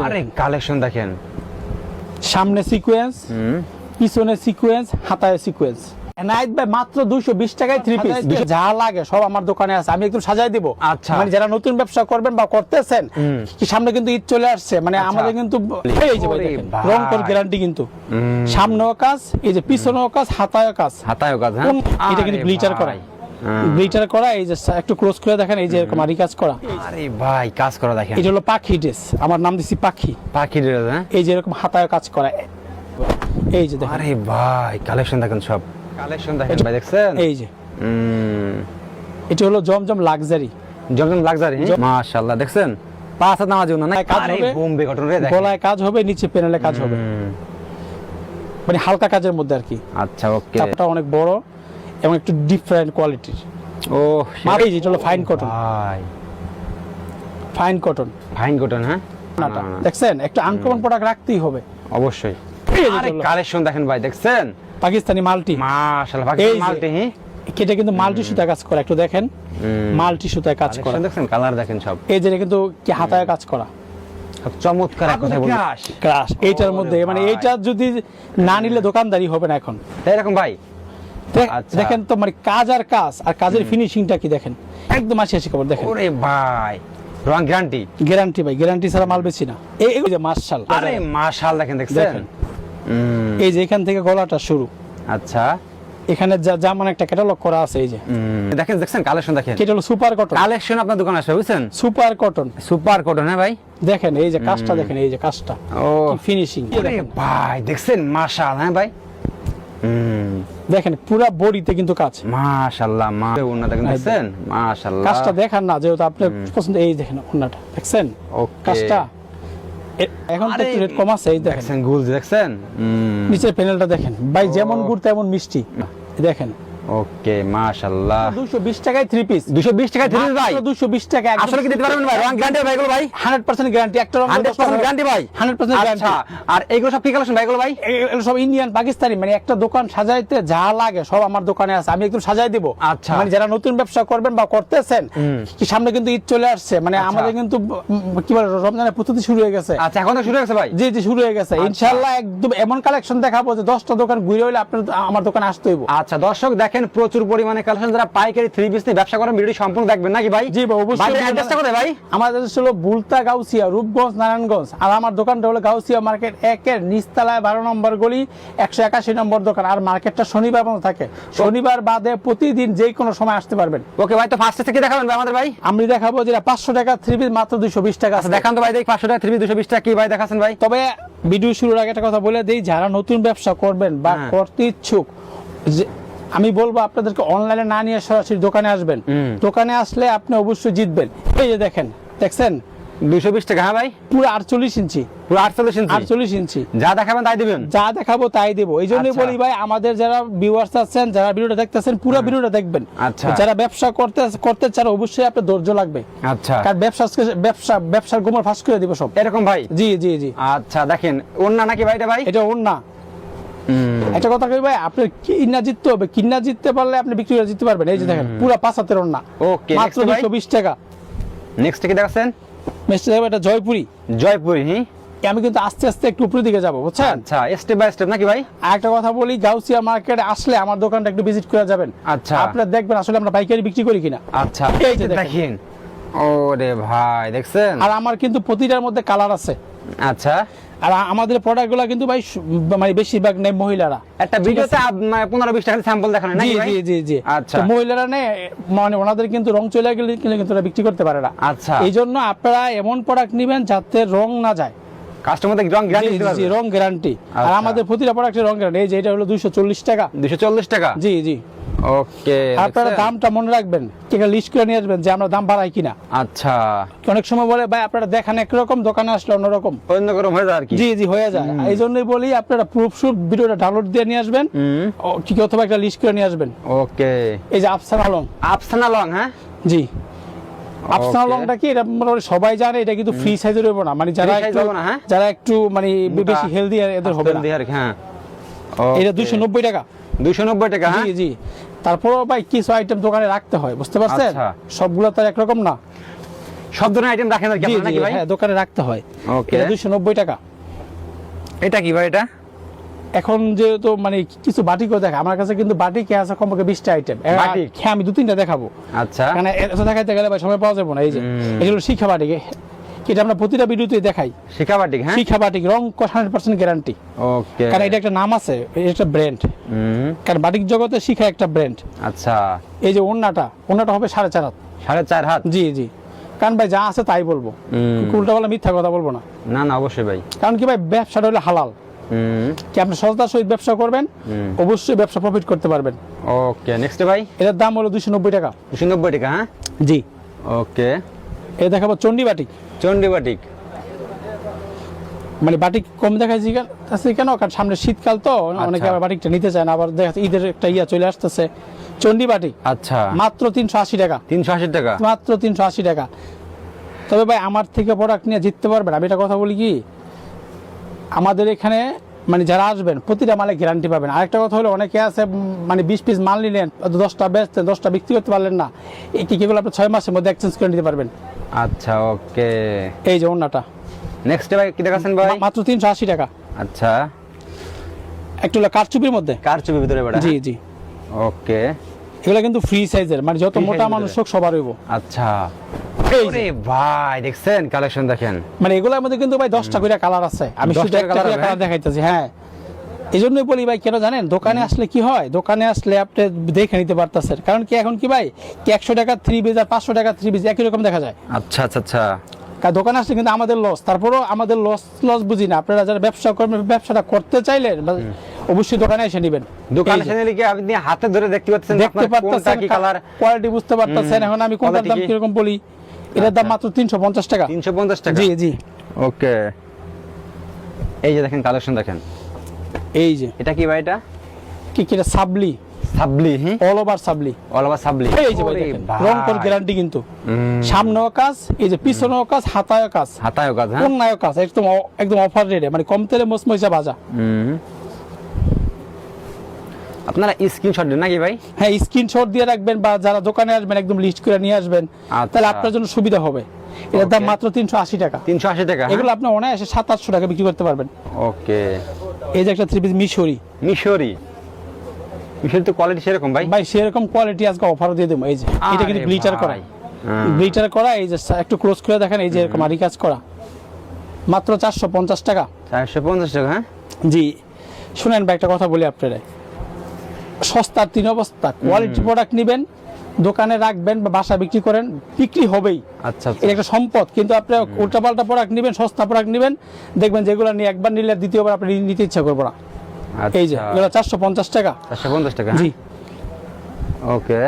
আরে কালেকশন দেখেন, সামনে সিকোয়েন্স, পিছনে সিকোয়েন্স, হাতায় সিকোয়েন্স। এনায়েত ভাই মাত্র 220 টাকায় 3 পিস, যা লাগে সব আমার দোকানে আছে, আমি একদম সাজাই দিব। আচ্ছা, মানে যারা নতুন ব্যবসা করবেন বা করতেছেন, কি সামনে কিন্তু ঈদ চলে আসছে, মানে আমাদের কিন্তু এই যে ভাই দেখেন রং কোড গ্যারান্টি কিন্তু, সামনেও কাজ, এই যে পিছনেও কাজ, হাতায়ও কাজ, হাতায়ও কাজ। হ্যাঁ, এটা কিন্তু গ্লিটার করা, গ্লিটার করা। এই যে একটু ক্লোজ করে দেখেন, এই যে এরকম আরি কাজ করা। আরে ভাই কাজ করা দেখেন, এটা হলো পাখি ড্রেস, আমার নাম দিছি পাখি, পাখি ড্রেস। হ্যাঁ, এই যে এরকম হাতায় কাজ করা, এই যে দেখেন। আরে ভাই কালেকশন দেখেন, সব কালেকশন দেখেন ভাই, দেখছেন? এই যে এটা হলো জমজম লাক্সারি, জমজম লাক্সারি। মাশাআল্লাহ, দেখছেন? 5 হাত নামার জন্য না, কাজ আরে হবে, বোম্বে কটন রে দেখেন, গলায় কাজ হবে, নিচে প্যানেলে কাজ হবে, মানে হালকা কাজের মধ্যে আর কি। আচ্ছা, ওকে। কাপড়টা অনেক বড় এবং একটু ডিফারেন্ট কোয়ালিটির। ও এই যে এটা হলো ফাইন কটন, ভাই ফাইন কটন, ফাইন কটন। হ্যাঁ, দেখছেন? একটা আনকমন প্রোডাক্ট রাখতেই হবে অবশ্যই। এই যে আরে হলো কালেকশন দেখেন ভাই, দেখছেন? পাকিস্তানি মাল্টি, মাশাআল্লাহ, এই পাকিস্তানি যে মাল্টি। এটা কিন্তু মাল্টি সুতায় কাজ করা, একটু দেখেন, মাল্টি সুতায় কাজ করা, দেখছেন? কালার দেখেন সব, এই যে কিন্তু কি হাতায় কাজ করা, চমৎকার এক কথা বলুন। ক্রাশ এইটার মধ্যে, মানে এইটা যদি না নিলে দোকানদারি হবে না এখন। তাই এরকম ভাই, আচ্ছা। দেখেন তো, মানে কাজ আর কাজের ফিনিশিংটা কি দেখেন, একদম আসি খবর দেখেন। ওরে ভাই, রং গ্যারান্টি, গ্যারান্টি ভাই, গ্যারান্টি ছাড়া মাল বেশি না। এই যে মার্শাল, আরে মাশাআল্লাহ দেখেন, দেখছেন? এই যে এখান থেকে গলাটা শুরু, আচ্ছা, এখানে যা মানে একটা ক্যাটালগ করা আছে, এই যে দেখেন, দেখছেন? কালেকশন দেখেন, এটা হলো সুপার কটন কালেকশন আপনার দোকানে আসবে, বুঝছেন? Super cotton, super cotton. হ্যাঁ ভাই, দেখেন এই যে কাজটা দেখেন, এই যে কাজটা, ও ফিনিশিং আরে ভাই, দেখছেন? মাশাআল্লাহ। হ্যাঁ ভাই, দেখেন পুরো বডিতে কিন্তু কাজ, মাশাআল্লাহ। ওন্না দেখেন, দেখছেন? মাশাআল্লাহ, কাজটা দেখান না, যেহেতু আপনার পছন্দ। এই দেখেন ওন্নাটা, দেখছেন কাজটা? এখন তো একটু রেট কম আছে, এই দেখেন গুল, দেখছেন? নিচের প্যানেলটা দেখেন ভাই, যেমন গুড় তেমন মিষ্টি, দেখেন। ওকে, মাশাআল্লাহ। 220 টাকায় 3 পিস, 220 টাকায় 3 পিস ভাই, 220 টাকা। আসলে কি দিতে পারবেন ভাই? রং গ্যারান্টি ভাই এগুলো ভাই, 100% গ্যারান্টি, একটা রং 100% গ্যারান্টি ভাই, 100% গ্যারান্টি। আচ্ছা, আর এগুলো সব কি কালেকশন ভাই এগুলো ভাই? এগুলো সব ইন্ডিয়ান পাকিস্তানি, মানে একটা দোকান সাজাইতে যা লাগে সব আমার দোকানে আছে, আমি একদম সাজাই দিব। আচ্ছা, মানে যারা নতুন ব্যবসা করবেন বা করতেছেন, কি সামনে কিন্তু ঈদ চলে আসছে, মানে আমাদের কিন্তু কি বলে রমজানের প্রস্তুতি শুরু হয়ে গেছে। আচ্ছা, এখন তো শুরু হয়ে গেছে ভাই? জি জি, শুরু হয়ে গেছে ইনশাআল্লাহ। একদম এমন কালেকশন দেখাবো যে 10টা দোকান ঘুরে হইলে আপনার আমার দোকানে আসতে হইব। আচ্ছা দর্শক দেখেন, প্রচুর পরিমাণে কালেকশন, যারা পাইকারি 3 পিস নিয়ে ব্যবসা করেন ভিডিওটি সম্পূর্ণ দেখবেন নাকি ভাই? জি ভাই, অবশ্যই। অ্যাড্রেসটা কোথায় ভাই? আমাদের অ্যাড্রেস হলো বুলতা, গাউসিয়া, রূপগঞ্জ, নারায়ণগঞ্জ। আর আমার দোকানটা হলো গাউসিয়া মার্কেট 1-এর নিচতলায় 12 নম্বর গলি, 181 নম্বর দোকান। আর মার্কেটটা শনিবার বন্ধ থাকে, শনিবার বাদে প্রতিদিন যে কোনো সময় আসতে পারবেন। ওকে ভাই, তো ফার্স্টে থেকে দেখাবেন ভাই আমাদের ভাই? আমি দেখাবো যেটা 500 টাকা 3 পিস মাত্র 220 টাকা। আচ্ছা দেখান তো ভাই, দেখি 500 টাকা 3 পিস 220 টাকা কি ভাই দেখাচ্ছেন ভাই? তবে ভিডিও শুরুর আগে একটা কথা বলে দেই, যারা নতুন ব্যবসা করবেন বা করতে ইচ্ছুক, আমি বলবো আপনাদেরকে অনলাইনে না নিয়ে সরাসরি দোকানে আসবেন। দোকানে আসলে আপনি অবশ্যই জিতবেন। এই যে দেখেন, দেখছেন? 220 টাকা। হ্যাঁ ভাই, পুরো 48 ইঞ্চি, পুরো 48 ইঞ্চি, 48 ইঞ্চি। যা দেখাবেন তাই দিবেন? যা দেখাবো তাই দেবো। এই জন্যই বলি ভাই, আমাদের যারা ভিউয়ার্স আছেন, যারা ভিডিওটা দেখতেছেন, পুরো ভিডিওটা দেখবেন। আচ্ছা, যারা ব্যবসা করতে চান, অবশ্যই আপনার ধৈর্য লাগবে। আচ্ছা, কারণ ব্যবসার গোমর ফাঁস করে দিব সব, এরকম ভাই? জি জি জি। আচ্ছা দেখেন, ওন্না নাকি ভাই এটা ভাই? এটা ওন্না। একটা কথা কই ভাই, আপনি কিন্না জিততে হবে, কিন্না জিততে পারলে আপনি বিক্রি করে জিততে পারবেন। এই যে দেখেন পুরো 5 হাতের ওন্না, ওকে, মাত্র 220 টাকা। নেক্সট কি দেখাচ্ছেন? মেসেজ হবে এটা জয়পুরি, জয়পুরি। হ্যাঁ, আমি কিন্তু আস্তে আস্তে একটু উপরের দিকে যাবো, বুঝছেন? আচ্ছা, স্টেপ বাই স্টেপ নাকি ভাই? আর একটা কথা বলি, গাউসিয়া মার্কেটে আসলে আমার দোকানটা একটু ভিজিট করে যাবেন। আচ্ছা, আপনারা দেখবেন আসলে আমরা পাইকারি বিক্রি করি কিনা। আচ্ছা, এই যে দেখেন, ওরে ভাই দেখছেন? আর আমার কিন্তু প্রতিটার মধ্যে কালার আছে। আচ্ছা, আর আমাদের প্রোডাক্টগুলো কিন্তু ভাই মানে বেশিরভাগ নেই মহিলারা। একটা ভিডিওতে 15-20 টাকা স্যাম্পল দেখানো নাকি ভাই? জি জি জি। আচ্ছা, তো মহিলারা নেই, মানে ওনাদের কিন্তু রং চলে গেলে কিন্তু ওরা বিক্রি করতে পারে না। আচ্ছা, এই জন্য আপনারা এমন প্রোডাক্ট নেবেন যাতে রং না যায়। কাস্টমারদের রং গ্যারান্টি দিতে পারবে? রং গ্যারান্টি। আর আমাদের প্রতিটা প্রোডাক্টের রং গ্যারান্টি। এই যে এটা হলো 240 টাকা। 240 টাকা? জি জি। ওকে, আপনারা দামটা মনে রাখবেন, ঠিক আছে? লিস্ট করে নিয়ে আসবেন যে আমরা দাম বাড়াই কিনা। আচ্ছা, অনেক সময় বলে ভাই আপনারা দেখান একরকম, দোকানে আসলে অন্যরকম, অন্যরকম হয়ে যায় আর কি। জি জি, হয়ে যায়। এই জন্যই বলি আপনারা প্রুফ ভিডিওটা ডাউনলোড দিয়ে নিয়ে আসবেন, ঠিক অথবা একটা লিস্ট করে নিয়ে আসবেন। ওকে, এই যে আফসানা লং, আফসানা লং। হ্যাঁ জি, আফসানা লংটা কি, এটা মোটামুটি সবাই জানে। এটা কিন্তু ফ্রি সাইজের হবে না, মানে যারা একটু মানে বেশি হেলদি এদের হবে না। হ্যাঁ, এটা 290 টাকা। 290 টাকা? জি জি। তারপরও ভাই কিছু আইটেম দোকানে রাখতে হয়, বুঝতে পারছেন? সবগুলো তো একরকম না। সব ধরনের আইটেম রাখেন আর কি জি আপনারা জি নাকি ভাই? হ্যাঁ দোকানে রাখতে হয়। ওকে। এটা 290 টাকা। এটা কি ভাই এটা? এখন যেহেতু মানে কিছু বাটিকও দেখা আমার কাছে, কিন্তু বাটিকে আছে কমপক্ষে 20টা আইটেম। বাটিক? হ্যাঁ আমি 2-3টা দেখাবো, আচ্ছা। কারণ এত দেখাইতে গেলে ভাই সময় পাওয়া যাবে না। এই যে এগুলো শিখা বাটিক, এটা আমরা প্রতিটা ভিডিওতে দেখাই। শিখা বাটিক, হ্যাঁ। শিখা বাটিক রং 100% গ্যারান্টি, ওকে। কারণ এটা একটা নাম আছে, এটা একটা ব্র্যান্ড। কারণ বাটিক জগতে শিখা একটা ব্র্যান্ড। আচ্ছা। এই যে ওন্নাটা হবে 4.5 হাত। 4.5 হাত? জি জি, কারণ ভাই যা আছে তাই বলবো, উল্টা বলা মিথ্যা কথা বলবো না। না না অবশ্যই ভাই। কারণ কি ভাই, ব্যবসাটা হলো হালাল। কি আপনি সততার সহিত ব্যবসা করবেন, অবশ্যই ব্যবসা প্রফিট করতে পারবেন। ওকে, নেক্সট ভাই। এটার দাম হলো 290 টাকা। 290 টাকা, হ্যাঁ। জি। ওকে। এই দেখাবো চন্ডী বাটিক। চন্ডী বাটিক মানে বাটিক কম দেখাইছি কেন, কারণ সামনে শীতকাল তো অনেকে আবার বাটিকটা নিতে চায় না, আবার দেখা যাচ্ছে ঈদের একটা চলে আসতেছে। চন্ডী বাটিক আচ্ছা, মাত্র 380 টাকা। 380 টাকা? মাত্র 380 টাকা। তবে ভাই আমার থেকে প্রোডাক্ট নিয়ে জিততে পারবেন। আমি এটা কথা বলি কি, আমাদের এখানে মানে যারা আসবেন প্রতিটা মালে গ্যারান্টি পাবেন। আরেকটা কথা হলো, অনেকে আছে মানে 20 পিস মাল নিলেন, 10টা বেচতেন, 10টা বিক্রি করতে পারলেন না, এই কেগুলো আপনি 6 মাসের মধ্যে এক্সচেঞ্জ করে নিতে পারবেন। আচ্ছা, ওকে। এই যে ওন্নাটা। নেক্সট ভাই কি দেখাচ্ছেন ভাই? মাত্র 380 টাকা। আচ্ছা। একটু হলো কারচুপির মধ্যে। কারচুপির ভিতরে বেটা? জি জি। ওকে। এগুলো কিন্তু ফ্রি সাইজের, মানে যত Free মোটা size-এর মানুষ হোক সবার হইব। আচ্ছা। এই যে, ওরে ভাই দেখছেন কালেকশন দেখেন। মানে এগুলোর মধ্যে কিন্তু ভাই 10টা করে কালার আছে, আমি 10টা শুধু একটা colour করে হবে? কালার দেখাইতেছি। হ্যাঁ, এই জন্যই বলি ভাই, কেন জানেন, দোকানে আসলে কি হয়, দোকানে আসলে আপনি দেখে নিতে পারতেছেন। কারণ কি এখন কি ভাই, কি 100 টাকা 3 পিস আর 500 টাকা 3 পিস একই রকম দেখা যায়। আচ্ছা আচ্ছা আচ্ছা। কারণ দোকানে আসলে কিন্তু আমাদের লস, তারপরেও আমাদের লস বুঝি না। আপনারা যারা ব্যবসা করবেন, ব্যবসাটা করতে চাইলে অবশ্যই দোকানে এসে নেবেন। দোকানে এসে নিলে কি আপনি হাতে ধরে দেখতে পাচ্ছেন, দেখতে পারতেছেন কি কালার, কোয়ালিটি বুঝতে পারতেছেন। এখন আমি কোনটার দাম কিরকম বলি, এটার দাম মাত্র 350 টাকা। 350 টাকা? জি জি। ওকে। এই যে দেখেন কালেকশন দেখেন। এই যে এটা কি ভাই? এটা কি এটা সাবলি, সাবলি? হ্যাঁ, অল ওভার সাবলি। অল ওভার সাবলি। এই যে ভাই দেখেন, রং কোন গ্যারান্টি কিন্তু। সামনেও কাজ, এই যে পিছনেও কাজ, হাতায়ও কাজ, হাতায়ও কাজ, হ্যাঁ। কোনায়ও কাজ, একদম অফার রেটে, মানে কম তেলে মচমচা ভাজা। আপনারা স্ক্রিনশট দেন নাকি ভাই? হ্যাঁ, স্ক্রিনশট দিয়ে রাখবেন, বা যারা দোকানে আসবেন একদম লিস্ট করে নিয়ে আসবেন, তাহলে আপনার জন্য সুবিধা হবে। এটার দাম মাত্র 380 টাকা। 380 টাকা? এগুলো আপনি অনায়াসে 700-800 টাকা বিক্রি করতে পারবেন। ওকে। এই যে একটা 3 পিস মিশরি। মিশরি? মিশরি তো কোয়ালিটি সেরকম ভাই? ভাই সেরকম কোয়ালিটি আজকে অফারও দিয়ে দেবো। এই যে এটা কিন্তু গ্লিটার করা, গ্লিটার করা। এই যে একটু ক্লোজ করে দেখেন, এই যে এরকম আরি কাজ করা, মাত্র 450 টাকা। 450 টাকা? হ্যাঁ। জি। শুনেন ভাই, একটা কথা বলি আপনারা, সস্তার 3 অবস্থা। কোয়ালিটি প্রোডাক্ট নেবেন, দোকানে রাখবেন বা বাসা বিক্রি করেন, বিক্রি হবেই। আচ্ছা আচ্ছা। এটা একটা সম্পদ। কিন্তু আপনি উল্টাপাল্টা প্রোডাক্ট নেবেন, সস্তা প্রোডাক্ট নেবেন, দেখবেন যেগুলো নিয়ে একবার নিলে দ্বিতীয়বার আপনি নিতে ইচ্ছা করবে না। এই যে এগুলো 450 টাকা। 450 টাকা? জি। ওকে।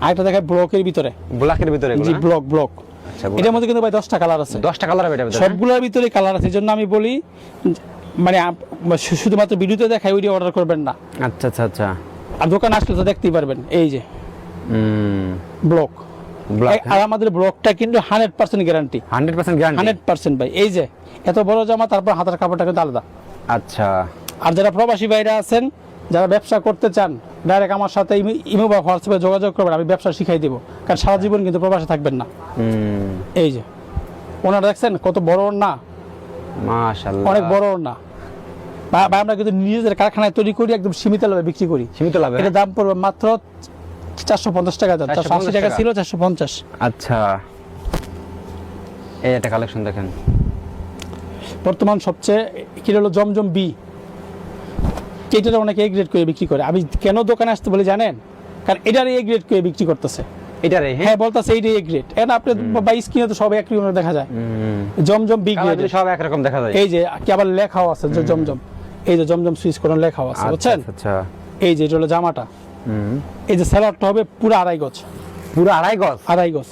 আরেকটা দেখায় ব্লকের ভিতরে। ব্ল্যাকের ভিতরে? জি, ব্লক। আচ্ছা। এটার মধ্যে কিন্তু ভাই 10টা কালার আছে। 10টা কালার হবে এটার ভিতরে? সবগুলোর ভিতরে কালার আছে। এজন্য আমি বলি, মানে শুধুমাত্র ভিডিওতে দেখাই ওইটা অর্ডার করবেন না। আচ্ছা আচ্ছা আচ্ছা। আর দোকানে আসলে তো দেখতেই পারবেন। এই যে ব্লক। ব্ল্যাক। আর আমাদের ব্লকটা কিন্তু 100% গ্যারান্টি। 100% গ্যারান্টি? 100% ভাই। এই যে এত বড় জামা, তারপর হাতের কাপড়টা কিন্তু আলাদা। আচ্ছা। আর যারা প্রবাসী ভাইরা আছেন, যারা ব্যবসা করতে চান, ডাইরেক্ট আমার সাথে ইমো বা হোয়াটসঅ্যাপে যোগাযোগ করবেন, আমি ব্যবসা শিখাই দিব। কারণ সারা জীবন কিন্তু প্রবাসে থাকবেন না। এই যে ওনারা দেখছেন কত বড় ওড়না, মাশাআল্লাহ, অনেক বড় ওড়না। ভাই আমরা কিন্তু নিজেদের কারখানায় তৈরি করি, একদম সীমিত লাভে বিক্রি করি। সীমিত লাভে? এটা দাম পড়বে মাত্র 450 টাকা। 480 টাকা ছিল, 450। আচ্ছা। এই একটা কালেকশন দেখেন। বর্তমান সবচেয়ে কি হলো, জমজম বি। এটার অনেকে এ গ্রেড করে বিক্রি করে। আমি কেন দোকানে আসতে বলি জানেন, কারণ এটার এ গ্রেড করে বিক্রি করতেছে। এটারে? হ্যাঁ, বলতেছে এইটাই এ গ্রেড। এখন আপনি বা স্ক্রিনে তো সব একই রকম দেখা যায়। জমজম বি গ্রেড, সব একরকম দেখা যায়। এই যে কি আবার লেখাও আছে যে জমজম। এই যে জমজম সুইচ করে লেখাও আছে, বুঝছেন? আচ্ছা। এই যে এটা হলো জামাটা। এই যে স্যালাডটা হবে পুরো 2.5 গজ। পুরো 2.5 গজ? 2.5 গজ।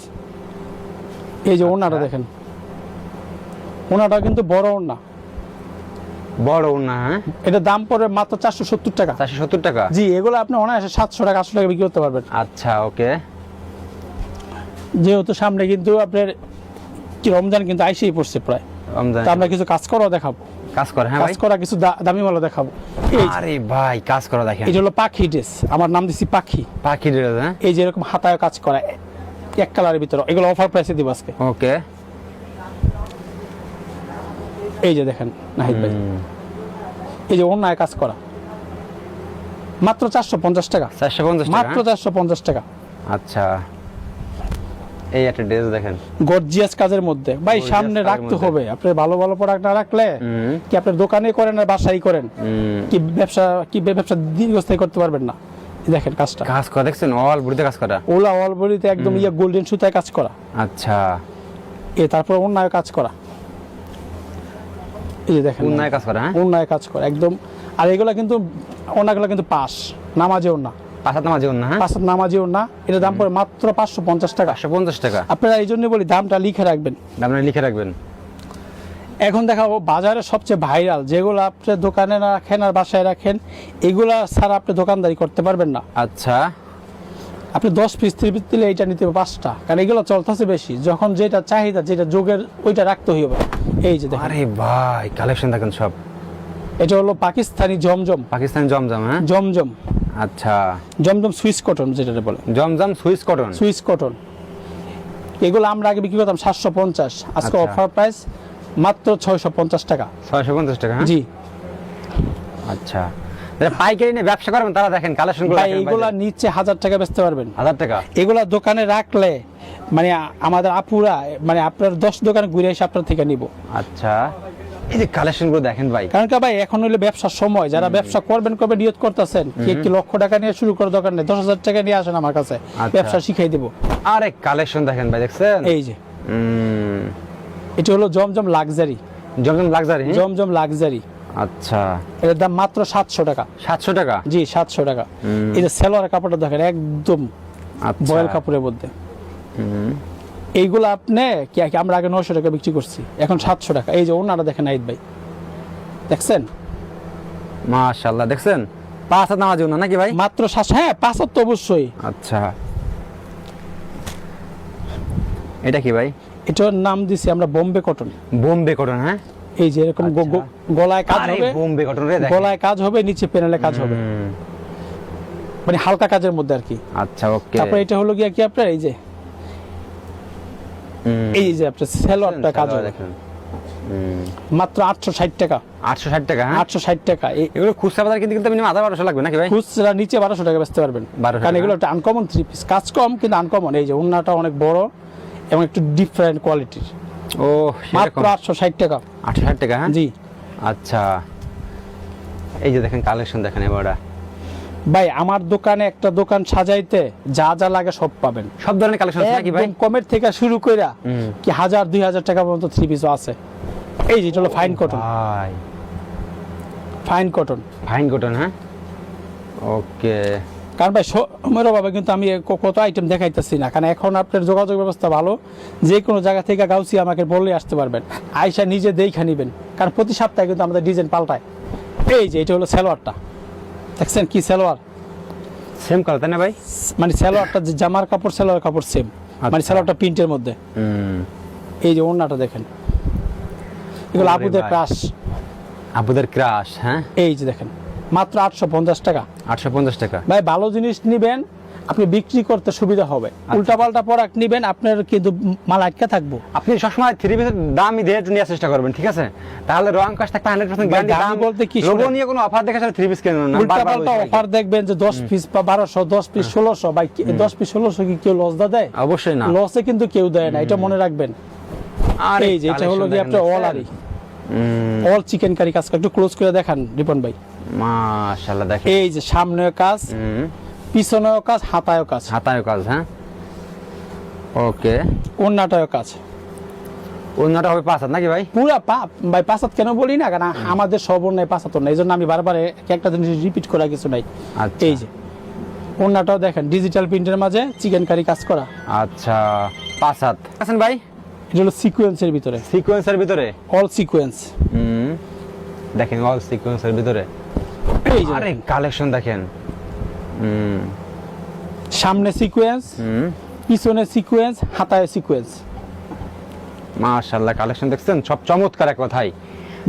এই যে ওড়নাটা দেখেন, ওড়নাটা কিন্তু বড় ওড়না, বড় ওড়না। হ্যাঁ। এটা দাম পড়বে মাত্র 470 টাকা। 470 টাকা? জি। এগুলো আপনি অনায়াসে 700 টাকা 800 টাকা বিক্রি করতে পারবেন। আচ্ছা। ওকে। যেহেতু সামনে কিন্তু আপনার কি রমজান কিন্তু আইসেই পড়ছে প্রায়, রমজান, তা আমরা কিছু কাজ করাও দেখাবো। কাজ করে? হ্যাঁ ভাই। কাজ করা কিছু দামি মালও দেখাবো। এই যে আরে ভাই কাজ করা দেখেন। এটা হলো পাখি ড্রেস, আমার নাম দিছি পাখি। পাখি ড্রেস? হ্যাঁ। এই যে এরকম হাতায় কাজ করা, এক কালারের ভিতরে, এগুলো অফার প্রাইসে দিব আজকে। ওকে, এই যে দেখেন নাহিদ ভাই, এই যে অন্যায় কাজ করা, মাত্র 450 টাকা, 450 টাকা, মাত্র 450 টাকা। আচ্ছা, এই একটা ড্রেস দেখেন, গর্জিয়াস কাজের মধ্যে ভাই, Gorgeous সামনে কাজের রাখতে মধ্যে। হবে। আপনি ভালো ভালো প্রোডাক্ট না রাখলে কি আপনার দোকানে করেন আর বাসায় করেন, কি ব্যবসা দীর্ঘস্থায়ী করতে পারবেন না। এই দেখেন কাজটা, কাজ করা দেখছেন, অল বুড়িতে কাজ করা। ওলা অল বডিতে একদম গোল্ডেন সুতায় কাজ করা। আচ্ছা, তারপর অন্যায় কাজ করা, এই যে দেখেন অন্যায় কাজ করা, হ্যাঁ, অন্যায় কাজ করা একদম। আর এগুলা কিন্তু ওনাগুলো কিন্তু পাশ নামাজেও না, পাঁচাত নামাজি ওন্না, হ্যাঁ, পাঁচ নামাজেও না। এটা দাম পড়ে মাত্র 550 টাকা। 550 টাকা। আপনারা এই জন্য বলি দামটা লিখে রাখবেন, দামটা লিখে রাখবেন। এখন দেখাবো বাজারে সবচেয়ে ভাইরাল যেগুলো আপনি দোকানে না রাখেন আর বাসায় রাখেন, এগুলা ছাড়া আপনি দোকানদারি করতে পারবেন না। আচ্ছা, আপনি 10 পিস 3 পিস দিলে এইটা নিতে হবে 5টা, কারণ এগুলো চলতেছে বেশি। যখন যেটা চাহিদা, যেটা যোগের, ওইটা রাখতে হইবে। এই যে দেখেন, আরে ভাই কালেকশন দেখেন সব। এটা হলো পাকিস্তানি জমজম, পাকিস্তানি জমজম, হ্যাঁ, জমজম, আচ্ছা, জমজম সুইস কটন যেটা বলে, জমজম সুইস কটন, সুইস কটন। এগুলো আমরা আগে বিক্রি করতাম 750, আজকে আচ্ছা। অফার প্রাইস মাত্র 650 টাকা। 650 টাকা, হ্যাঁ, জি আচ্ছা। যারা পাইকারি নিয়ে ব্যবসা করবেন তারা দেখেন কালেকশন গুলো, ভাই, এগুলা নিচে 1000 টাকা বেচতে পারবেন। 1000 টাকা। এগুলা দোকানে রাখলে মানে আমাদের আপুরা মানে আপনার 10 দোকানে ঘুরে এসে আপনার থেকে নিব। আচ্ছা, এই যে কালেকশন গুলো দেখেন ভাই, কারণ কি ভাই, এখন হলো ব্যবসার সময়। যারা ব্যবসা করবেন নিয়ত করতেছেন, কি লক্ষ টাকা নিয়ে শুরু করে দোকান নেই, 10,000 টাকা নিয়ে আসেন আমার কাছে, আচ্ছা। ব্যবসা শিখাই দিব। আরে কালেকশন দেখেন ভাই, দেখছেন, এই যে এটা হলো জমজম লাক্সারি, জমজম লাক্সারি, জমজম লাক্সারি। আচ্ছা, এর দাম মাত্র 700 টাকা। 700 টাকা, জি 700 টাকা। এই যে সেলোয়ার কাপড়টা দেখেন, একদম আচ্ছা, বয়েল কাপড়ের মধ্যে। এইগুলো আপনি কি আমরা আগে 900 টাকা বিক্রি করছি, এখন 700 টাকা। এই যে ওনাটা দেখেন নাহিদ ভাই, দেখছেন, মাশাআল্লাহ, দেখছেন, 5 হাত নামাজি ওন্না নাকি ভাই? মাত্র 700। হ্যাঁ 500 তো অবশ্যই। আচ্ছা, এটা কি ভাই? এটার নাম দিছি আমরা বোম্বে কটন। বোম্বে কটন, হ্যাঁ, এই যে এরকম গলায় কাজ আরে হবে, বোম্বে কটন রে দেখেন, গলায় কাজ হবে, নিচে প্যানেলে কাজ হবে, মানে হালকা কাজের মধ্যে আর কি। আচ্ছা, ওকে। তারপর এটা হলো গিয়া কি আপনার এই যে আপনার সেলোয়ারটা কাজ হবে দেখেন, মাত্র 860 টাকা। 860 টাকা, হ্যাঁ, 860 টাকা। এগুলো খুচরা বাজার কিন্তু মিনিমাম 1200 লাগবে নাকি ভাই? খুচরা নিচে 1200 টাকা বেচতে পারবেন, 1200 কারণ টাকা। এগুলো একটা আনকমন 3 পিস, কাজ কম কিন্তু আনকমন। এই যে ওন্নাটা অনেক বড় এবং একটু ডিফারেন্ট কোয়ালিটির, ও মাত্র 860 টাকা। 860 টাকা, হ্যাঁ, জি আচ্ছা। এই যে দেখেন কালেকশন দেখেন এবারে ভাই, আমার দোকানে একটা দোকান সাজাইতে যা যা লাগে সব পাবেন, সব ধরনের কালেকশন আছে নাকি ভাই? একদম কমের থেকে শুরু কইরা কি 1000-2000 টাকা পর্যন্ত 3 পিসও আছে। এই যে এটা হলো ফাইন কটন, ভাই ফাইন কটন, ফাইন কটন, হ্যাঁ, ওকে। কারণ ভাই সময়ের অভাবে কিন্তু আমি কত আইটেম দেখাইতেছি না, কারণ এখন আপনার যোগাযোগ ব্যবস্থা ভালো, যে কোনো জায়গা থেকে গাউসি আমাকে বললে আসতে পারবেন, আইসা নিজে দেখে নিবেন, কারণ প্রতি সপ্তাহে কিন্তু আমাদের ডিজাইন পাল্টায়। এই যে এটা হলো সালোয়ারটা, দেখছেন কি সালোয়ার, সেম কালার তাই না ভাই? মানে সালোয়ারটা যে জামার কাপড়, সালোয়ার কাপড় সেম, মানে সালোয়ারটা প্রিন্টের মধ্যে। এই যে ওড়নাটা দেখেন, এগুলো ওরে আপুদের ভাই। ক্রাশ, আপুদের ক্রাশ, হ্যাঁ, এই যে দেখেন মাত্র 850 টাকা। 850 টাকা। ভাই ভালো জিনিস নিবেন, আপনি বিক্রি করতে সুবিধা হবে। উল্টাপাল্টা প্রোডাক্ট নিবেন, আপনার কিন্তু মাল আটকে থাকবো। আপনি সবসময় 3 পিসের দামই দিয়ে একটু নেওয়ার চেষ্টা করবেন, ঠিক আছে? তাহলে রং কাজ থাকবে 100% গ্যারান্টি। দাম দাম বলতে কি, লোভনীয় কোনো অফার দেখে 3 পিস কিনুন না, উল্টাপাল্টা অফার দেখবেন যে 10 পিস বা 1200, 10 পিস 1600, ভাই 10 পিস 1600 কি কেউ লস দেয়? অবশ্যই না, লসে কিন্তু কেউ দেয় না, এটা মনে রাখবেন। আর এই যে এটা হলো কি আপনার অল আরি, অল চিকেন কারি কাজ, একটু ক্লোজ করে দেখান রিপন ভাই। মাশাআল্লাহ, দেখেন, এই যে সামনেও কাজ, পিছনেও কাজ, হাতায়ও কাজ, হাতায়ও কাজ, হ্যাঁ, ওকে। ওন্নাটায়ও কাজ। ওন্নাটা হবে 5 হাত নাকি ভাই? পুরা ভাই 5 হাত কেন বলি না, কারণ আমাদের সব ওন্নায় 5 হাত না, এই জন্য আমি বারবার একটা জিনিস রিপিট করা কিছু নাই। আচ্ছা, এই যে ওন্নাটাও দেখেন ডিজিটাল প্রিন্টের মাঝে চিকেন কারি কাজ করা। আচ্ছা, 5 হাত আছেন ভাই, এটা হলো সিকোয়েন্সের ভিতরে, সিকোয়েন্সের ভিতরে, অল সিকোয়েন্স। দেখেন অল সিকোয়েন্সের ভিতরে, এই যে আরে কালেকশন দেখেন, সামনে সিকোয়েন্স, পিছনে সিকোয়েন্স, হাতায় সিকোয়েন্স। মাশাআল্লাহ, কালেকশন দেখছেন সব চমৎকার এক কথাই।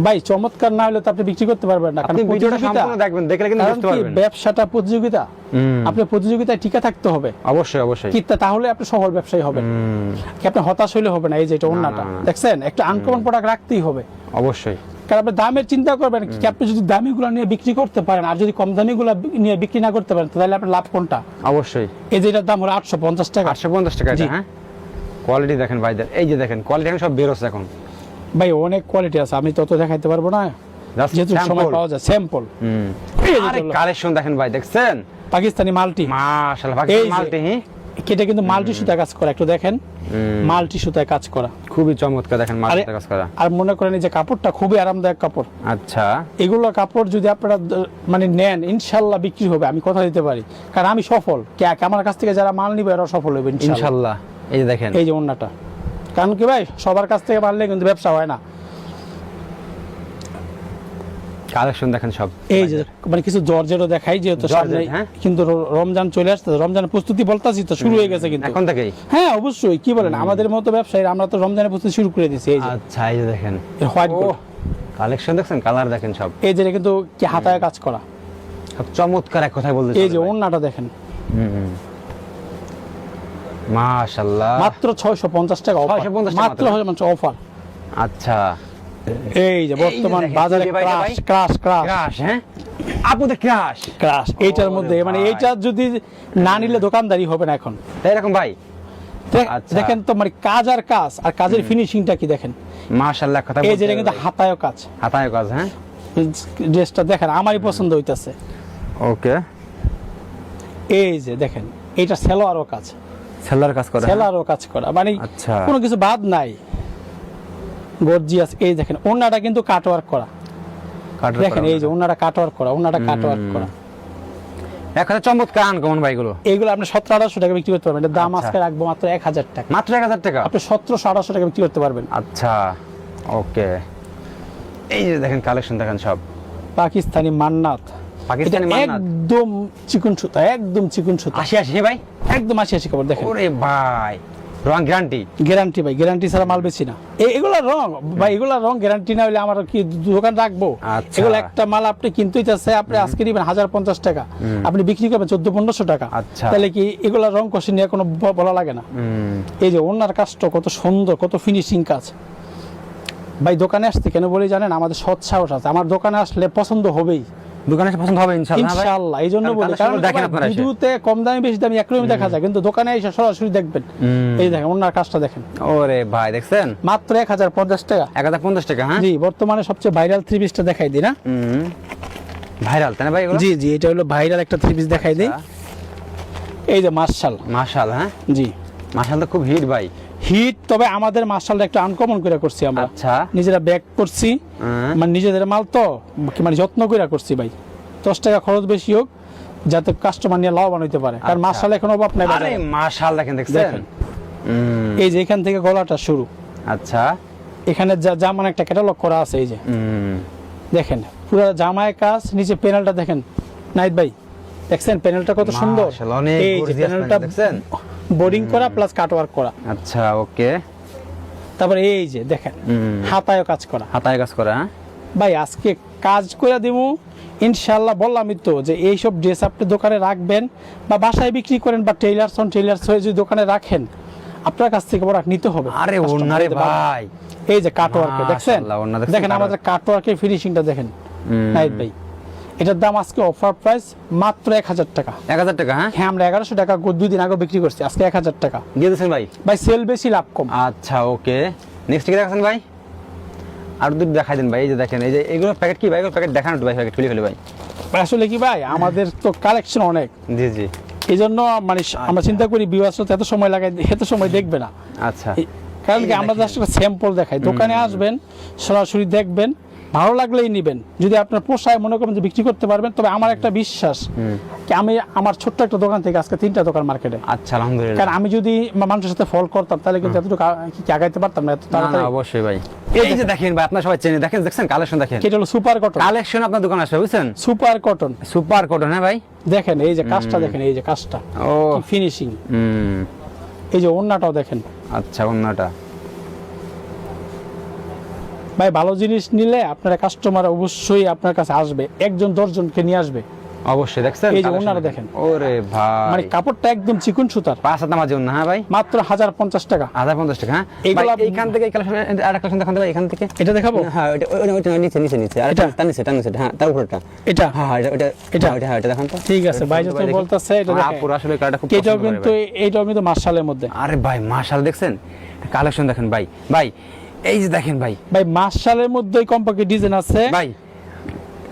ভাই চমৎকার না হলে তো আপনি বিক্রি করতে পারবেন না, আপনি ভিডিওটা সম্পূর্ণ দেখবেন, দেখলে কিন্তু কারণ বুঝতে কি, পারবেন। ব্যবসাটা প্রতিযোগিতা, আপনি প্রতিযোগিতায় টিকে থাকতে হবে অবশ্যই অবশ্যই। কি তাহলে আপনি সফল ব্যবসায়ী হবেন, কি আপনি হতাশ হইলে হবে না। এই যে এটা ওন্নাটা না। দেখছেন, একটা আনকমন প্রোডাক্ট রাখতেই হবে, অবশ্যই। কারণ আপনি দামের চিন্তা করবেন কি আপনি যদি দামিগুলো নিয়ে বিক্রি করতে পারেন আর যদি কম দামিগুলো নিয়ে বিক্রি না করতে পারেন তাহলে আপনার লাভ কোনটা? অবশ্যই। এই যে এটার দাম হলো 850 টাকা। 850 টাকা এটা, জি। হ্যাঁ। কোয়ালিটি দেখেন ভাইদের, এই যে দেখেন কোয়ালিটি এখন সব বের হচ্ছে এখন। ভাই অনেক কোয়ালিটি আছে, আমি তত দেখাইতে পারবো না Just যেহেতু সময় sample। পাওয়া যায় স্যাম্পল। আরে কালেকশন দেখেন ভাই, দেখছেন? পাকিস্তানি মাল্টি, মাশাআল্লাহ, এই পাকিস্তানি যে। মাল্টি। এটা কিন্তু মাল্টি সুতায় কাজ করা, একটু দেখেন মাল্টি সুতায় কাজ করা, খুবই চমৎকার দেখেন মাল্টি কাজ করা। আর মনে করেন এই যে কাপড়টা খুবই আরামদায়ক কাপড়। আচ্ছা, এগুলো কাপড় যদি আপনারা মানে নেন ইনশাল্লাহ বিক্রি হবে, আমি কথা দিতে পারি, কারণ আমি সফল। আমার কাছ থেকে যারা মাল নিবে এরা সফল হবে ইনশাল্লাহ। ইনশাআল্লাহ। এই যে দেখেন, এই যে ওন্নাটা, কারণ কি ভাই সবার কাছ থেকে মারলে কিন্তু ব্যবসা হয় না। কালেকশন দেখেন সব। এই যে মানে কিছু জর্জেটও দেখাই, যেহেতু সামনে হ্যাঁ। কিন্তু রমজান চলে আসছে, রমজানের প্রস্তুতি বলতাছি তো শুরু হয়ে গেছে কিন্তু এখন থেকেই। হ্যাঁ অবশ্যই, কি বলেন, আমাদের মতো ব্যবসায়ীরা আমরা তো রমজানের প্রস্তুতি শুরু করে দিয়েছি। এই যে আচ্ছা, এই যে দেখেন হোয়াইট গোল্ড, কালেকশন দেখছেন, কালার দেখেন সব। এই যে এটা কিন্তু কি হাতায় কাজ করা, সব চমৎকার এক কথায় বলতে। এই যে ওন্নাটা দেখেন মাশাআল্লাহ, মাত্র 650 টাকা অফার, 650 টাকা মাত্র মাত্র। অফার। আচ্ছা, এই যে বর্তমান দেখেন, বাজারে এই যে ভাই, ক্রাশ ক্রাশ ক্রাশ ক্রাশ, হ্যাঁ আপুদের ক্রাশ। ক্রাশ, এইটার ওরে মধ্যে মানে ভাই। এইটা যদি না নিলে দোকানদারি হবে না এখন। তাই এরকম ভাই। আচ্ছা। দেখেন তো মানে কাজ আর কাজের ফিনিশিংটা কি দেখেন, মাশাআল্লাহ, কথা এই যে বলতে এটা কিন্তু হাতায়ও কাজ, হাতায় কাজ, হ্যাঁ। ড্রেসটা দেখেন আমারই পছন্দ হইতাছে। ওকে, এই যে দেখেন এইটা সেলোয়ারও কাজ, সেলার কাজ করে, হ্যাঁ? সেলোয়ারও কাজ করা, মানে আচ্ছা। কোনো কিছু বাদ নাই, গর্জিয়াস। এই দেখেন ওন্নাটা কিন্তু কাটওয়ার্ক করা, কাটার দেখেন এই যে ওন্নাটা কাটওয়ার্ক করা, ওন্নাটা কাটওয়ার্ক করা। এক কথা চমৎকার আনকমন ভাইগুলো। এইগুলো আপনি 1700-1800 টাকা বিক্রি করতে পারবেন, এটার দাম আচ্ছা। আজকে রাখবো মাত্র 1000 টাকা। মাত্র 1000 টাকা আপনি 1700-1800 টাকা বিক্রি করতে পারবেন। আচ্ছা, ওকে। এই যে দেখেন কালেকশন দেখেন সব। পাকিস্তানি মান্নাত, পাকিস্তানি এটা মান্নাত। একদম চিকন সুতা, একদম চিকন সুতা, 80 ভাই। একদম 80 কাপড় দেখেন। ওরে ভাই, রং গ্যারান্টি। গ্যারান্টি ভাই, গ্যারান্টি ছাড়া মাল বেশি না। এগুলা রং ভাই, এগুলা রং গ্যারান্টি না হলে আমার কি দোকান রাখবো? আচ্ছা। এগুলো একটা মাল আপনি কিনতেই চাচ্ছে, আপনি আজকে নিবেন 1050 টাকা, আপনি বিক্রি করবেন 1400-1500 টাকা, আচ্ছা। তাহলে কি এগুলা রং কষে নিয়ে কোনো বলা লাগে না। এই যে ওনার কাজটা কত সুন্দর, কত ফিনিশিং কাজ। ভাই দোকানে আসতে কেন বলি জানেন, আমাদের সৎ সাহস আছে, আমার দোকানে আসলে পছন্দ হবেই, দোকানে এসে পছন্দ হবে ইনশাআল্লাহ ভাই। ইনশাআল্লাহ। এই জন্য কারণ বলি, কালেকশন কারণ দেখেন আপনারা এসে। ভিডিওতে কম দামি বেশি দামি একরকমই দেখা যায়, কিন্তু দোকানে এসে সরাসরি দেখবেন। এই দেখেন ওনার কাজটা দেখেন, ওরে ভাই, দেখছেন মাত্র 1050 টাকা। 1050 টাকা, হ্যাঁ। জি, বর্তমানে সবচেয়ে ভাইরাল থ্রি পিসটা দেখাই দিই না? ভাইরাল তাই না ভাই এগুলো? জি জি, এটা হলো ভাইরাল একটা থ্রি পিস দেখাই দিই। এই যে মার্শাল, মাশাআল্লাহ, হ্যাঁ। জি মাশাআল্লাহ, খুব হিট ভাই। হিট, তবে আমাদের মার্শালটা একটু আনকমন করে করছি আমরা, আচ্ছা। নিজেরা ব্যাক করছি, মানে নিজেদের মাল তো মানে যত্ন করে করছি ভাই। 10 টাকা খরচ বেশি হোক যাতে কাস্টমার নিয়ে লাভবান হইতে পারে, কারণ আচ্ছা। মার্শাল এখন অভাব নাই আরে বাজারে। মাশাআল্লাহ, দেখেন দেখছেন। দেখেন এই যে এখান থেকে গলাটা শুরু, আচ্ছা। এখানে জামান একটা ক্যাটালগ করা আছে, এই যে দেখেন পুরো জামায় কাজ, নিচে প্যানেলটা দেখেন নাইট ভাই, দেখছেন প্যানেলটা কত সুন্দর, মাশাআল্লাহ, অনেক এই যে গর্জিয়াস প্যানেলটা দেখছেন। বোর্ডিং করা প্লাস কাটওয়ার্ক করা। আচ্ছা, ওকে। তারপরে এই যে দেখেন হাতায়ও কাজ করা। হাতায় কাজ করা, হ্যাঁ। ভাই আজকে কাজ করে দিব ইনশাআল্লাহ, বললামই তো যে এইসব ড্রেস আপনি দোকানে রাখবেন বা বাসায় বিক্রি করেন বা টেইলার্স হয়ে যদি দোকানে রাখেন, আপনার কাছ থেকে প্রোডাক্ট নিতে হবে। আরে Customer ওনারে নিতে পারবে। ভাই, এই যে কাটওয়ার্কে দেখছেন, মাশাআল্লাহ, ওন্না দেখছেন, দেখেন আমাদের কাটওয়ার্কের ফিনিশিংটা দেখেন নাইট ভাই। এটার দাম আজকে অফার প্রাইস মাত্র 1000 টাকা। 1000 টাকা, হ্যাঁ। হ্যাঁ, আমরা 1100 টাকা 2 দিন আগে বিক্রি করছি, আজকে 1000 টাকা দিয়ে দিয়েছেন ভাই। ভাই, সেল বেশি লাভ কম। আচ্ছা, ওকে। নেক্সট কি দেখাচ্ছেন ভাই? আর দুটো দেখাই দেন ভাই। এই যে দেখেন, এই যে এগুলো প্যাকেট কি ভাই? এগুলো প্যাকেট দেখানো একটু ভাই, প্যাকেট খুলে ফেলে ভাই। আসলে কি ভাই, আমাদের তো কালেকশন অনেক, জি জি। এই জন্য মানে আমরা চিন্তা করি ভিউয়ার্স এত সময় লাগাই, এত সময় দেখবে না। আচ্ছা, কারণ কি আমরা জাস্ট একটা স্যাম্পল দেখাই, দোকানে আসবেন সরাসরি দেখবেন, ভালো লাগলেই নেবেন। যদি আপনার পোষায় মনে করেন যে বিক্রি করতে পারবেন, তবে আমার একটা বিশ্বাস কি আমি আমার ছোট্ট একটা দোকান থেকে আজকে 3টা দোকান মার্কেটে। আচ্ছা, আলহামদুলিল্লাহ। কারণ আমি যদি মানুষের সাথে ফল করতাম তাহলে কিন্তু এতটুকু কি আগাইতে পারতাম না এত না না, তাড়াতাড়ি। অবশ্যই ভাই। এই যে দেখেন ভাই, আপনারা সবাই চেনে, দেখেন দেখছেন কালেকশন দেখেন। এটা হলো সুপার কটন, কালেকশন আপনার দোকান আসবে, বুঝছেন? সুপার কটন, সুপার কটন, হ্যাঁ ভাই। দেখেন এই যে কাজটা দেখেন, এই যে কাজটা ও, ফিনিশিং, এই যে ওন্নাটাও দেখেন। আচ্ছা, ওন্নাটা ভাই ভালো জিনিস নিলে আপনারা কাস্টমার অবশ্যই আপনার কাছে আসবে, একজন 10 জনকে নিয়ে আসবে। অবশ্যই দেখছেন, এই যে ওনারা দেখেন, ওরে ভাই মানে কাপড়টা একদম চিকন সুতার, 5 হাত নামার জন্য। হ্যাঁ ভাই, মাত্র 1050 টাকা। 1050 টাকা। হ্যাঁ এগুলা এইখান থেকে এই কালেকশন, আরেকটা কালেকশন দেখান ভাই, এখান থেকে এটা দেখাবো। হ্যাঁ ওটা নিচে নিচে নিচে, আর এটা? টান নিচে হ্যাঁ, তার উপরটা। এটা হ্যাঁ হ্যাঁ এটা এটা? এটা হ্যাঁ এটা দেখান তো। ঠিক আছে ভাই, যত দেখি। বলতেছে এটা আমার দেখেন। আপুরা আসলে কালারটা খুব এটাও পছন্দ করে কিন্তু, ভাই। এইটাও কিন্তু মার্শালের মধ্যে। আরে ভাই মাশাআল্লাহ, দেখছেন কালেকশন দেখেন ভাই। ভাই এই যে দেখেন ভাই, ভাই মার্শালের মধ্যে কমপক্ষে ডিজাইন আছে ভাই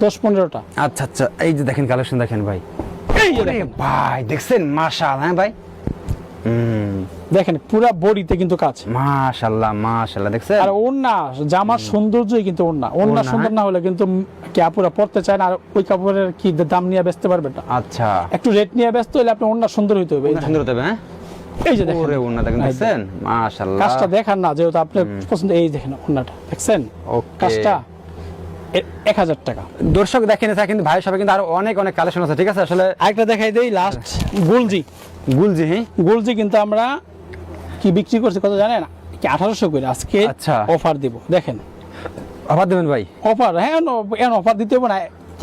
10-15টা। আচ্ছা আচ্ছা, এই যে দেখেন কালেকশন দেখেন ভাই। এই যে আরে দেখেন, ভাই দেখছেন মাশাআল্লাহ। হ্যাঁ ভাই, দেখেন পুরা বডিতে কিন্তু কাজ। মাশাআল্লাহ মাশাআল্লাহ, দেখছেন। আর ওন্না, জামার সৌন্দর্যই কিন্তু ওন্না। ওন্না ওড়না, সুন্দর না হলে কিন্তু কি আপুরা পড়তে চায় না, আর ওই কাপড়ের কি দাম নিয়ে বেচতে পারবে না। আচ্ছা, একটু রেট নিয়ে ব্যস্ত হলে আপনি ওন্না সুন্দর হইতে হবে। এই ওড়না সুন্দর হতে হবে। হ্যাঁ এই যে দেখেন, ওরে ওড়না দেখেন, এই যে। দেখছেন মাশাআল্লাহ। কাজটা দেখান না, যেহেতু আপনার পছন্দ। এই দেখেন ওন্নাটা দেখছেন, ওকে। কাজটা 1000 টাকা। দর্শক দেখেন, এটা কিন্তু ভাই সবাই কিন্তু আরো অনেক অনেক কালেকশন আছে, ঠিক আছে। আসলে আরেকটা দেখাই দেই, লাস্ট গুলজি। গুলজি, হ্যাঁ গুলজি কিন্তু আমরা কি বিক্রি করছি কত জানেন? কি 1800 করে। আজকে আচ্ছা। অফার দিব, দেখেন আবার দেবেন ভাই। অফার। হ্যাঁ এখন অফার দিতে হবে না,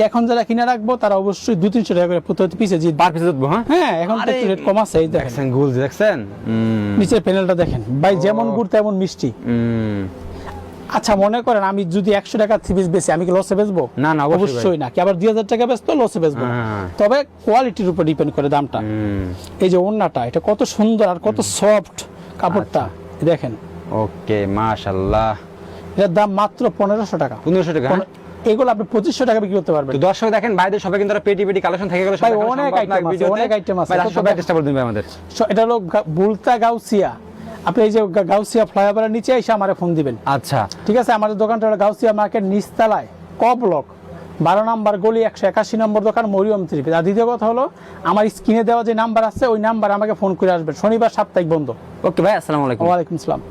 এখন যারা কিনে রাখবো তারা অবশ্যই 200-300 টাকা করে প্রতি পিসে জিতবে। পার পিস দেবো। হ্যাঁ হ্যাঁ এখন তো একটু রেট কম আছে। এই দেখেন দেখছেন গুলজি, দেখছেন। নিচের প্যানেলটা দেখেন ভাই, যেমন গুড় তেমন মিষ্টি। আচ্ছা মনে করেন আমি যদি 100 টাকা পিস বেচি, আমি কি লসে বেচবো? না, না, অবশ্যই অবশ্যই না। কি আবার 2000 টাকা বেচতো লসে বেচবো না। হ্যাঁ। তবে কোয়ালিটির উপর ডিপেন্ড করে দামটা। এই যে ওড়নাটা, এটা কত সুন্দর আর কত সফট কাপড়টা, দেখেন। ওকে মাশাআল্লাহ, এটার দাম মাত্র 1500 টাকা। 1500 টাকা। হ্যাঁ? এগুলো আপনি 2500 টাকা বিক্রি করতে পারবেন। তো দর্শক দেখেন, ভাইদের সবাই কিন্তু পেটি পেটি কালেকশন থেকে গেল। ভাই, অনেক item আছে, অনেক item আছে। সবাই চেষ্টা করে দিন ভাই আমাদের। এটা হলো বুলতা গাউসিয়া। আপনি এই যে গাউসিয়া ফ্লাইওভারের নিচে এসে আমারে ফোন দিবেন। আচ্ছা, ঠিক আছে, আমাদের দোকানটা হলো গাউসিয়া মার্কেট নিচতলায়, ক ব্লক 12 নম্বর গলি, 181 নম্বর দোকান, মরিয়ম থ্রি। আর দ্বিতীয় কথা হলো, আমার স্ক্রিনে দেওয়া যে নাম্বার আছে ওই নাম্বার আমাকে ফোন করে আসবেন। শনিবার সাপ্তাহিক বন্ধ। ওকে ভাই, আসসালামু আলাইকুম। ওয়ালাইকুম আসসালাম।